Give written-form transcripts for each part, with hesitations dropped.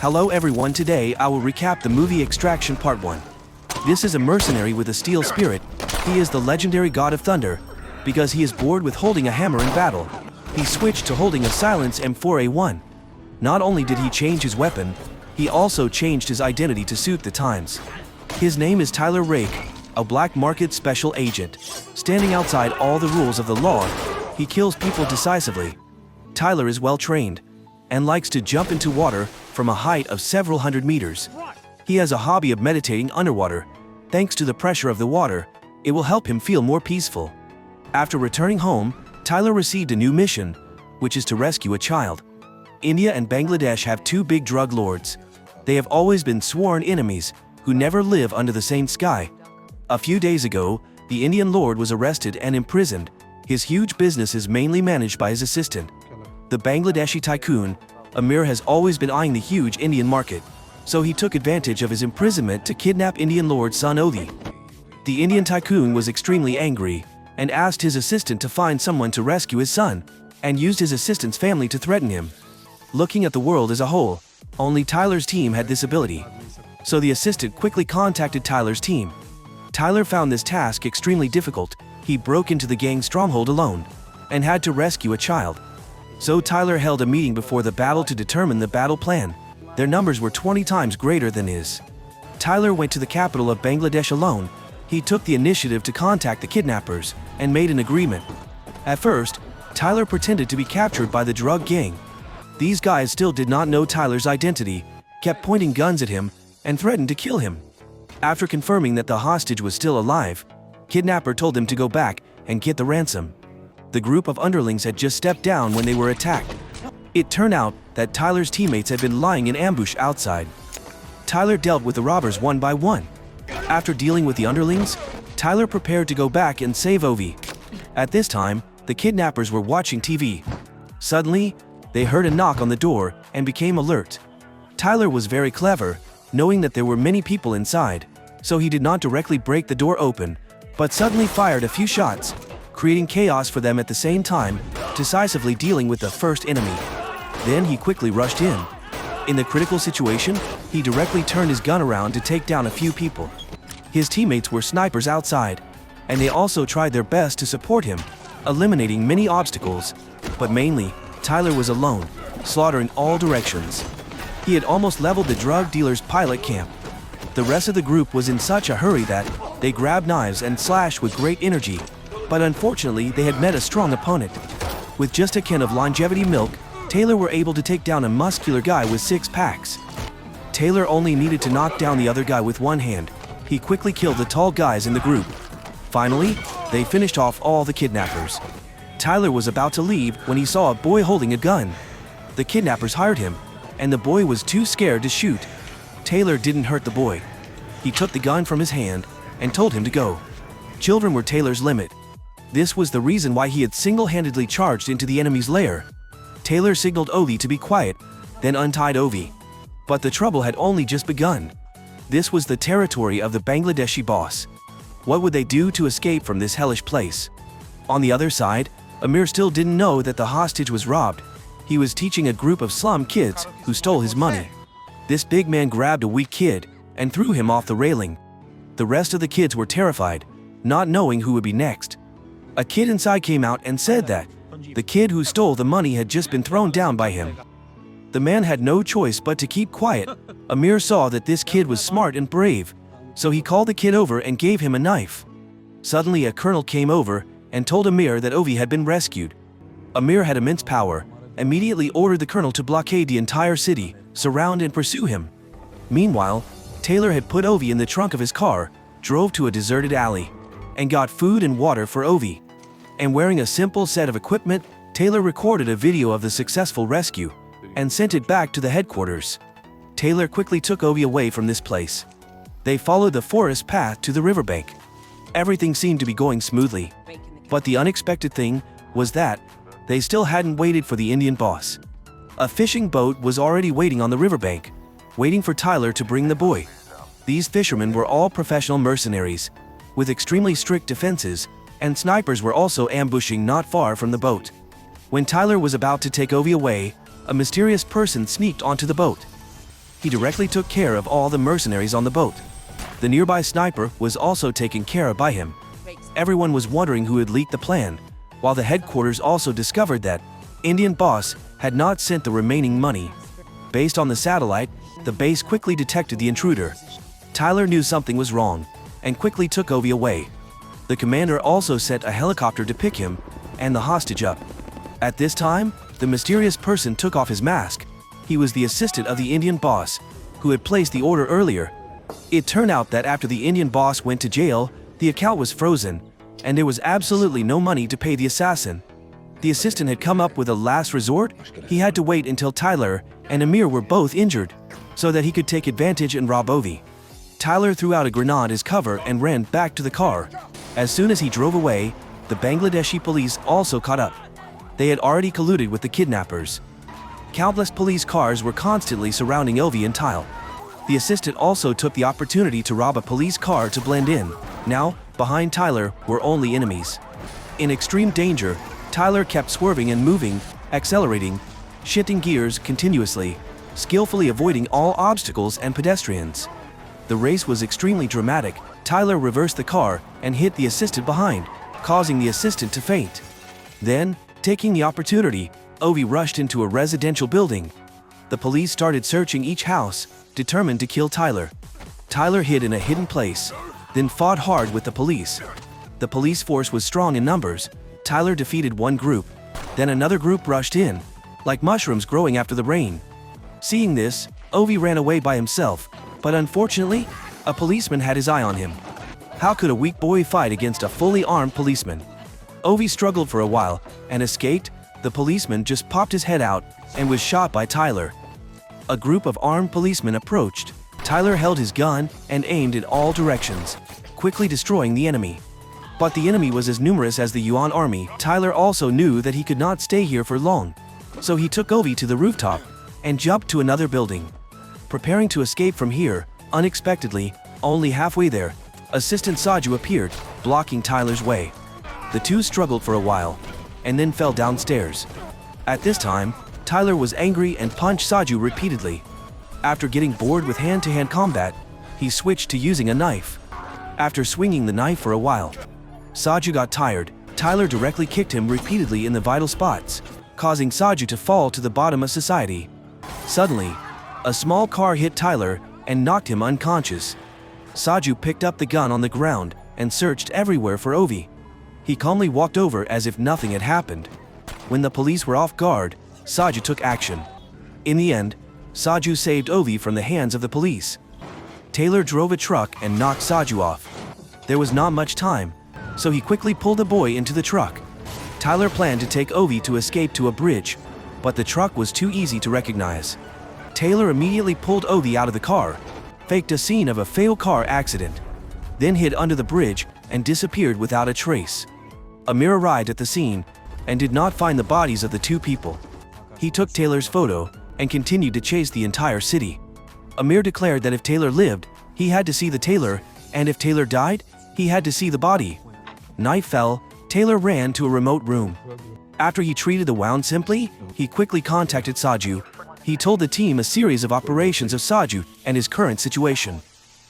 Hello everyone, today I will recap the movie Extraction Part 1. This is a mercenary with a steel spirit. He is the legendary god of thunder. Because he is bored with holding a hammer in battle, he switched to holding a silenced M4A1. Not only did he change his weapon, he also changed his identity to suit the times. His name is Tyler Rake, a black market special agent. Standing outside all the rules of the law, he kills people decisively. Tyler is well trained and likes to jump into water from a height of several hundred meters. He has a hobby of meditating underwater. Thanks to the pressure of the water, it will help him feel more peaceful. After returning home, Tyler received a new mission, which is to rescue a child. India and Bangladesh have two big drug lords. They have always been sworn enemies who never live under the same sky. A few days ago, the Indian lord was arrested and imprisoned. His huge business is mainly managed by his assistant. The Bangladeshi tycoon, Amir, has always been eyeing the huge Indian market, so he took advantage of his imprisonment to kidnap Indian lord's son Ovi. The Indian tycoon was extremely angry and asked his assistant to find someone to rescue his son, and used his assistant's family to threaten him. Looking at the world as a whole, only Tyler's team had this ability. So the assistant quickly contacted Tyler's team. Tyler found this task extremely difficult. He broke into the gang's stronghold alone and had to rescue a child. So Tyler held a meeting before the battle to determine the battle plan. Their numbers were 20 times greater than his. Tyler went to the capital of Bangladesh alone. He took the initiative to contact the kidnappers and made an agreement. At first, Tyler pretended to be captured by the drug gang. These guys still did not know Tyler's identity, kept pointing guns at him, and threatened to kill him. After confirming that the hostage was still alive, kidnapper told them to go back and get the ransom. The group of underlings had just stepped down when they were attacked. It turned out that Tyler's teammates had been lying in ambush outside. Tyler dealt with the robbers one by one. After dealing with the underlings, Tyler prepared to go back and save Ovi. At this time, the kidnappers were watching TV. Suddenly, they heard a knock on the door and became alert. Tyler was very clever, knowing that there were many people inside, so he did not directly break the door open, but suddenly fired a few shots, creating chaos for them at the same time, decisively dealing with the first enemy. Then he quickly rushed in. In the critical situation, he directly turned his gun around to take down a few people. His teammates were snipers outside, and they also tried their best to support him, eliminating many obstacles, but mainly, Tyler was alone, slaughtering all directions. He had almost leveled the drug dealer's pilot camp. The rest of the group was in such a hurry that they grabbed knives and slashed with great energy, but unfortunately they had met a strong opponent. With just a can of longevity milk, Taylor were able to take down a muscular guy with 6 packs. Taylor only needed to knock down the other guy with one hand. He quickly killed the tall guys in the group. Finally, they finished off all the kidnappers. Tyler was about to leave when he saw a boy holding a gun. The kidnappers hired him, and the boy was too scared to shoot. Taylor didn't hurt the boy. He took the gun from his hand and told him to go. Children were Taylor's limit. This was the reason why he had single-handedly charged into the enemy's lair. Taylor signaled Ovi to be quiet, then untied Ovi. But the trouble had only just begun. This was the territory of the Bangladeshi boss. What would they do to escape from this hellish place? On the other side, Amir still didn't know that the hostage was robbed. He was teaching a group of slum kids who stole his money. This big man grabbed a weak kid and threw him off the railing. The rest of the kids were terrified, not knowing who would be next. A kid inside came out and said that the kid who stole the money had just been thrown down by him. The man had no choice but to keep quiet. Amir saw that this kid was smart and brave, so he called the kid over and gave him a knife. Suddenly a colonel came over and told Amir that Ovi had been rescued. Amir had immense power, immediately ordered the colonel to blockade the entire city, surround and pursue him. Meanwhile, Taylor had put Ovi in the trunk of his car, drove to a deserted alley, and got food and water for Ovi. And wearing a simple set of equipment, Taylor recorded a video of the successful rescue and sent it back to the headquarters. Taylor quickly took Ovi away from this place. They followed the forest path to the riverbank. Everything seemed to be going smoothly. But the unexpected thing was that they still hadn't waited for the Indian boss. A fishing boat was already waiting on the riverbank, waiting for Tyler to bring the boy. These fishermen were all professional mercenaries, with extremely strict defenses, and snipers were also ambushing not far from the boat. When Tyler was about to take Ovi away, a mysterious person sneaked onto the boat. he directly took care of all the mercenaries on the boat. The nearby sniper was also taken care of by him. Everyone was wondering who had leaked the plan, while the headquarters also discovered that Indian boss had not sent the remaining money. Based on the satellite, the base quickly detected the intruder. Tyler knew something was wrong and quickly took Ovi away. The commander also sent a helicopter to pick him and the hostage up. At this time, the mysterious person took off his mask. He was the assistant of the Indian boss, who had placed the order earlier. It turned out that after the Indian boss went to jail, the account was frozen, and there was absolutely no money to pay the assassin. The assistant had come up with a last resort. He had to wait until Tyler and Amir were both injured, so that he could take advantage and rob Ovi. Tyler threw out a grenade as cover and ran back to the car. As soon as he drove away, the Bangladeshi police also caught up. They had already colluded with the kidnappers. Countless police cars were constantly surrounding Ovi and Tyler. The assistant also took the opportunity to rob a police car to blend in. Now, behind Tyler were only enemies. In extreme danger, Tyler kept swerving and moving, accelerating, shifting gears continuously, skillfully avoiding all obstacles and pedestrians. The race was extremely dramatic. Tyler reversed the car and hit the assistant behind, causing the assistant to faint. Then, taking the opportunity, Ovi rushed into a residential building. The police started searching each house, determined to kill Tyler. Tyler hid in a hidden place, then fought hard with the police. The police force was strong in numbers. Tyler defeated one group, then another group rushed in, like mushrooms growing after the rain. Seeing this, Ovi ran away by himself, but unfortunately, a policeman had his eye on him. How could a weak boy fight against a fully armed policeman? Ovi struggled for a while and escaped. The policeman just popped his head out and was shot by Tyler. A group of armed policemen approached. Tyler held his gun and aimed in all directions, quickly destroying the enemy. But the enemy was as numerous as the Yuan army. Tyler also knew that he could not stay here for long, so he took Ovi to the rooftop and jumped to another building. Preparing to escape from here, unexpectedly, only halfway there, Assistant Saju appeared, blocking Tyler's way. The two struggled for a while, and then fell downstairs. At this time, Tyler was angry and punched Saju repeatedly. After getting bored with hand-to-hand combat, he switched to using a knife. After swinging the knife for a while, Saju got tired. Tyler directly kicked him repeatedly in the vital spots, causing Saju to fall to the bottom of society. Suddenly, a small car hit Tyler and knocked him unconscious. Saju picked up the gun on the ground and searched everywhere for Ovi. He calmly walked over as if nothing had happened. When the police were off guard, Saju took action. In the end, Saju saved Ovi from the hands of the police. Taylor drove a truck and knocked Saju off. There was not much time, so he quickly pulled the boy into the truck. Tyler planned to take Ovi to escape to a bridge, but the truck was too easy to recognize. Taylor immediately pulled Ovi out of the car, faked a scene of a failed car accident, then hid under the bridge and disappeared without a trace. Amir arrived at the scene and did not find the bodies of the two people. He took Taylor's photo and continued to chase the entire city. Amir declared that if Taylor lived, he had to see the Taylor, and if Taylor died, he had to see the body. Night fell. Taylor ran to a remote room. After he treated the wound simply, he quickly contacted Saju. He told the team a series of operations of Saju and his current situation.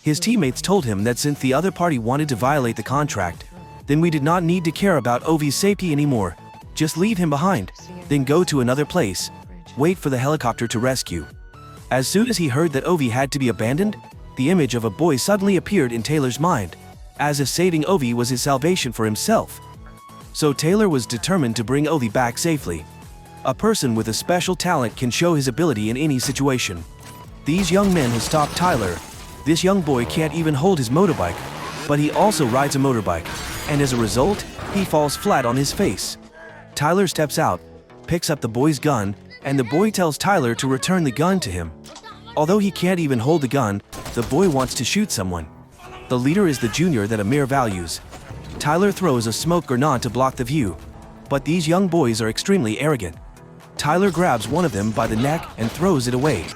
His teammates told him that since the other party wanted to violate the contract, then we did not need to care about Ovi's safety anymore. Just leave him behind, then go to another place. Wait for the helicopter to rescue. As soon as he heard that Ovi had to be abandoned, the image of a boy suddenly appeared in Taylor's mind, as if saving Ovi was his salvation for himself. So Taylor was determined to bring Ovi back safely. A person with a special talent can show his ability in any situation. These young men have stopped Tyler. This young boy can't even hold his motorbike, but he also rides a motorbike, and as a result, he falls flat on his face. Tyler steps out, picks up the boy's gun, and the boy tells Tyler to return the gun to him. Although he can't even hold the gun, the boy wants to shoot someone. The leader is the junior that Amir values. Tyler throws a smoke grenade to block the view, but these young boys are extremely arrogant. Tyler grabs one of them by the neck and throws it away.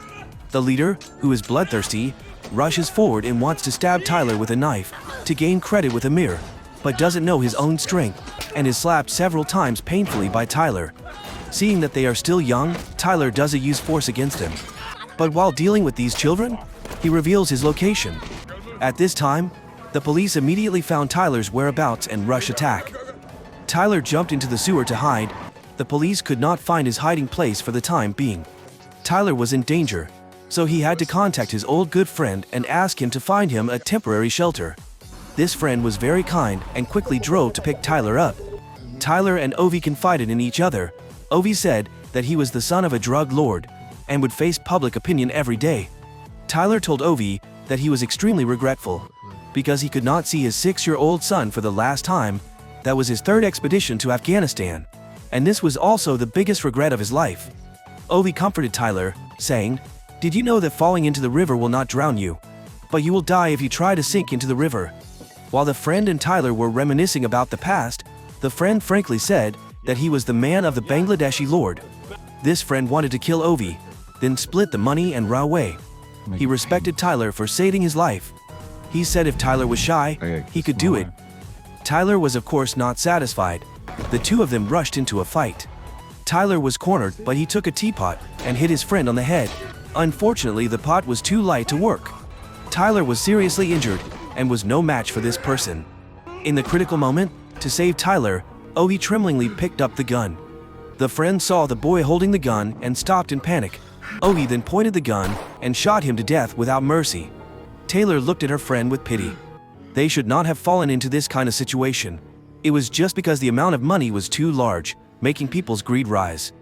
The leader, who is bloodthirsty, rushes forward and wants to stab Tyler with a knife to gain credit with Amir, but doesn't know his own strength and is slapped several times painfully by Tyler. Seeing that they are still young, Tyler doesn't use force against them. But while dealing with these children, he reveals his location. At this time, the police immediately found Tyler's whereabouts and rush attack. Tyler jumped into the sewer to hide. The police could not find his hiding place for the time being. Tyler was in danger, so he had to contact his old good friend and ask him to find him a temporary shelter. This friend was very kind and quickly drove to pick Tyler up. Tyler and Ovi confided in each other. Ovi said that he was the son of a drug lord and would face public opinion every day. Tyler told Ovi that he was extremely regretful because he could not see his 6-year-old son for the last time. That was his third expedition to Afghanistan, and this was also the biggest regret of his life. Ovi comforted Tyler, saying, "Did you know that falling into the river will not drown you? But you will die if you try to sink into the river." While the friend and Tyler were reminiscing about the past, the friend frankly said that he was the man of the Bangladeshi lord. This friend wanted to kill Ovi, then split the money and run away. He respected Tyler for saving his life. He said if Tyler was shy, he could do it. Tyler was of course not satisfied. The two of them rushed into a fight. Tyler was cornered, but he took a teapot and hit his friend on the head. Unfortunately, the pot was too light to work. Tyler was seriously injured and was no match for this person. In the critical moment, to save Tyler, Ovi tremblingly picked up the gun. The friend saw the boy holding the gun and stopped in panic. Ovi then pointed the gun and shot him to death without mercy. Taylor looked at her friend with pity. They should not have fallen into this kind of situation. It was just because the amount of money was too large, making people's greed rise.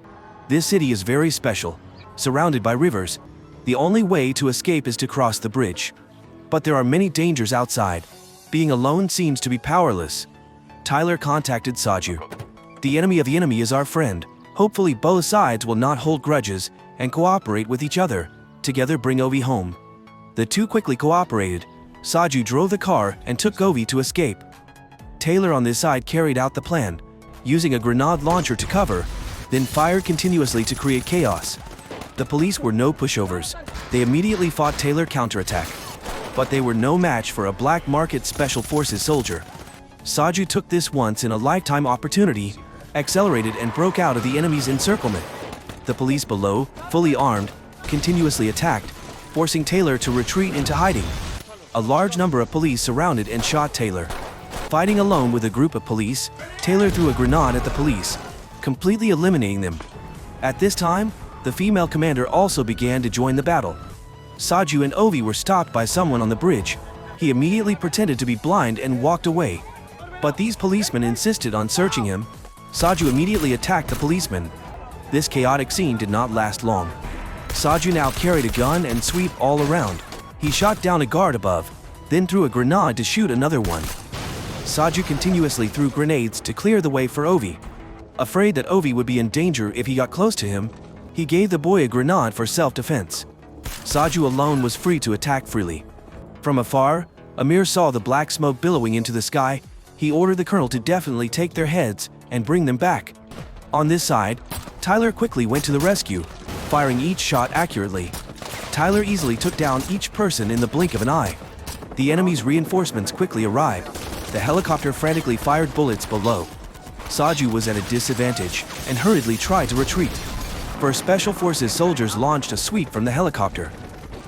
This city is very special, surrounded by rivers. The only way to escape is to cross the bridge. But there are many dangers outside. Being alone seems to be powerless. Tyler contacted Saju. The enemy of the enemy is our friend. Hopefully both sides will not hold grudges and cooperate with each other. Together bring Ovi home. The two quickly cooperated. Saju drove the car and took Ovi to escape. Taylor on this side carried out the plan, using a grenade launcher to cover, then fired continuously to create chaos. The police were no pushovers. They immediately fought Taylor counterattack. But they were no match for a black market special forces soldier. Saju took this once-in-a-lifetime opportunity, accelerated and broke out of the enemy's encirclement. The police below, fully armed, continuously attacked, forcing Taylor to retreat into hiding. A large number of police surrounded and shot Taylor. Fighting alone with a group of police, Taylor threw a grenade at the police, completely eliminating them. At this time, the female commander also began to join the battle. Saju and Ovi were stopped by someone on the bridge. He immediately pretended to be blind and walked away. But these policemen insisted on searching him. Saju immediately attacked the policeman. This chaotic scene did not last long. Saju now carried a gun and sweep all around. He shot down a guard above, then threw a grenade to shoot another one. Saju continuously threw grenades to clear the way for Ovi. Afraid that Ovi would be in danger if he got close to him, he gave the boy a grenade for self-defense. Saju alone was free to attack freely. From afar, Amir saw the black smoke billowing into the sky. He ordered the colonel to definitely take their heads and bring them back. On this side, Tyler quickly went to the rescue, firing each shot accurately. Tyler easily took down each person in the blink of an eye. The enemy's reinforcements quickly arrived. The helicopter frantically fired bullets below. Saju was at a disadvantage and hurriedly tried to retreat. First Special Forces soldiers launched a sweep from the helicopter.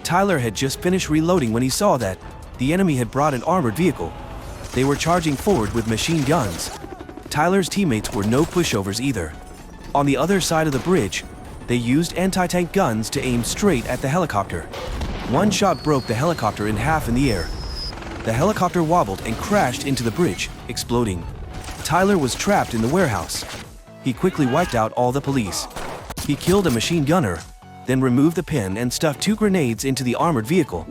Tyler had just finished reloading when he saw that the enemy had brought an armored vehicle. They were charging forward with machine guns. Tyler's teammates were no pushovers either. On the other side of the bridge, they used anti-tank guns to aim straight at the helicopter. One shot broke the helicopter in half in the air. The helicopter wobbled and crashed into the bridge, exploding. Tyler was trapped in the warehouse. He quickly wiped out all the police. He killed a machine gunner, then removed the pin and stuffed 2 grenades into the armored vehicle.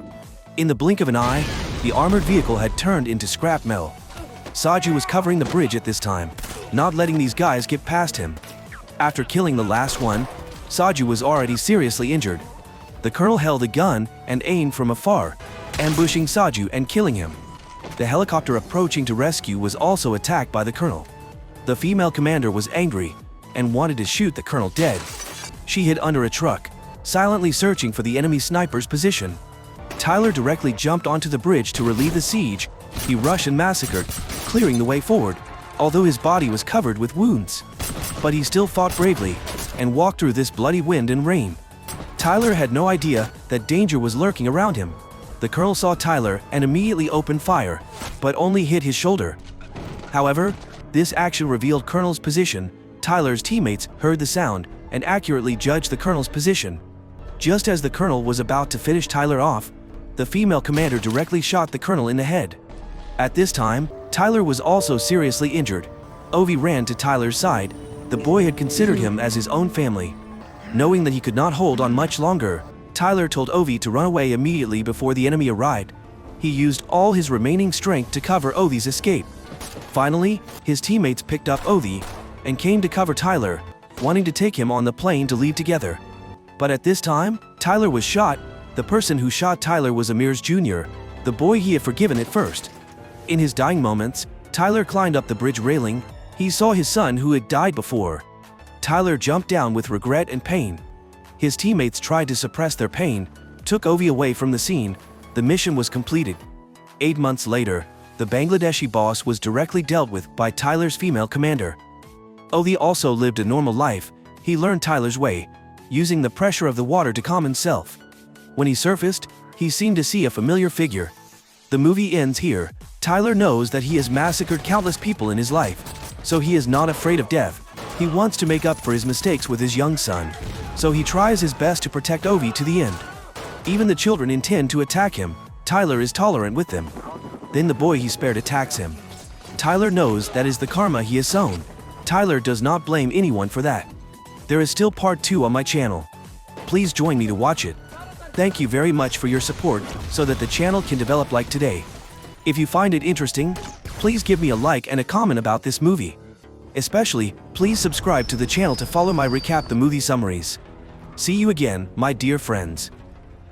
In the blink of an eye, the armored vehicle had turned into scrap metal. Saju was covering the bridge at this time, not letting these guys get past him. After killing the last one, Saju was already seriously injured. The colonel held a gun and aimed from afar, ambushing Saju and killing him. The helicopter approaching to rescue was also attacked by the colonel. The female commander was angry and wanted to shoot the colonel dead. She hid under a truck, silently searching for the enemy sniper's position. Tyler directly jumped onto the bridge to relieve the siege. He rushed and massacred, clearing the way forward, although his body was covered with wounds. But he still fought bravely and walked through this bloody wind and rain. Tyler had no idea that danger was lurking around him. The colonel saw Tyler and immediately opened fire, but only hit his shoulder. However, this action revealed Colonel's position. Tyler's teammates heard the sound and accurately judged the colonel's position. Just as the colonel was about to finish Tyler off, the female commander directly shot the colonel in the head. At this time, Tyler was also seriously injured. Ovi ran to Tyler's side. The boy had considered him as his own family. Knowing that he could not hold on much longer, Tyler told Ovi to run away immediately before the enemy arrived. He used all his remaining strength to cover Ovi's escape. Finally, his teammates picked up Ovi and came to cover Tyler, wanting to take him on the plane to leave together. But at this time, Tyler was shot. The person who shot Tyler was Amir's Jr., the boy he had forgiven at first. In his dying moments, Tyler climbed up the bridge railing. He saw his son who had died before. Tyler jumped down with regret and pain. His teammates tried to suppress their pain, took Ovi away from the scene. The mission was completed. 8 months later, the Bangladeshi boss was directly dealt with by Tyler's female commander. Ovi also lived a normal life. He learned Tyler's way, using the pressure of the water to calm himself. When he surfaced, he seemed to see a familiar figure. The movie ends here. Tyler knows that he has massacred countless people in his life, so he is not afraid of death. He wants to make up for his mistakes with his young son, so he tries his best to protect Ovi to the end. Even the children intend to attack him. Tyler is tolerant with them. Then the boy he spared attacks him. Tyler knows that is the karma he has sown. Tyler does not blame anyone for that. There is still part 2 on my channel. Please join me to watch it. Thank you very much for your support so that the channel can develop like today. If you find it interesting, please give me a like and a comment about this movie. Especially, please subscribe to the channel to follow my recap the movie summaries. See you again, my dear friends.